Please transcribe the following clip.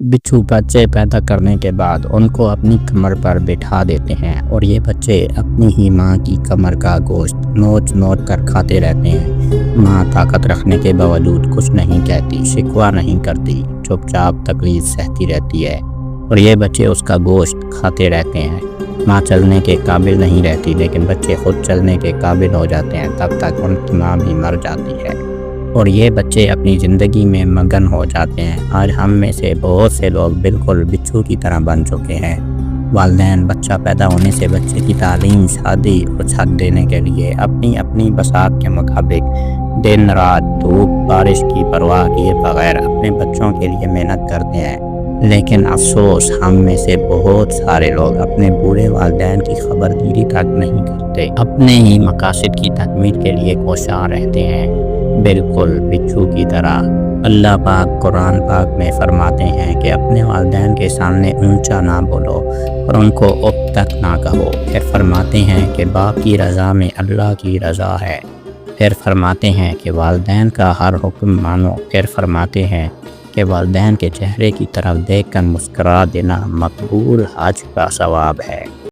بچھو بچے پیدا کرنے کے بعد ان کو اپنی کمر پر بٹھا دیتے ہیں اور یہ بچے اپنی ہی ماں کی کمر کا گوشت نوچ نوچ کر کھاتے رہتے ہیں۔ ماں طاقت رکھنے کے باوجود کچھ نہیں کہتی، شکوہ نہیں کرتی، چپ چاپ تکلیف سہتی رہتی ہے اور یہ بچے اس کا گوشت کھاتے رہتے ہیں۔ ماں چلنے کے قابل نہیں رہتی لیکن بچے خود چلنے کے قابل ہو جاتے ہیں، تب تک ان کی ماں بھی مر جاتی ہے اور یہ بچے اپنی زندگی میں مگن ہو جاتے ہیں۔ آج ہم میں سے بہت سے لوگ بالکل بچھو کی طرح بن چکے ہیں۔ والدین بچہ پیدا ہونے سے بچے کی تعلیم، شادی اور چھت دینے کے لیے اپنی بساط کے مطابق دن رات دھوپ بارش کی پرواہ کیے بغیر اپنے بچوں کے لیے محنت کرتے ہیں، لیکن افسوس ہم میں سے بہت سارے لوگ اپنے بوڑھے والدین کی خبرگیری تک نہیں کرتے، اپنے ہی مقاصد کی تکمیل کے لیے کوشاں رہتے ہیں، بالکل بچھو کی طرح۔ اللہ پاک قرآن پاک میں فرماتے ہیں کہ اپنے والدین کے سامنے اونچا نہ بولو اور ان کو اف تک نہ کہو۔ پھر فرماتے ہیں کہ باپ کی رضا میں اللہ کی رضا ہے۔ پھر فرماتے ہیں کہ والدین کا ہر حکم مانو۔ پھر فرماتے ہیں کہ والدین کے چہرے کی طرف دیکھ کر مسکرا دینا مقبول حج کا ثواب ہے۔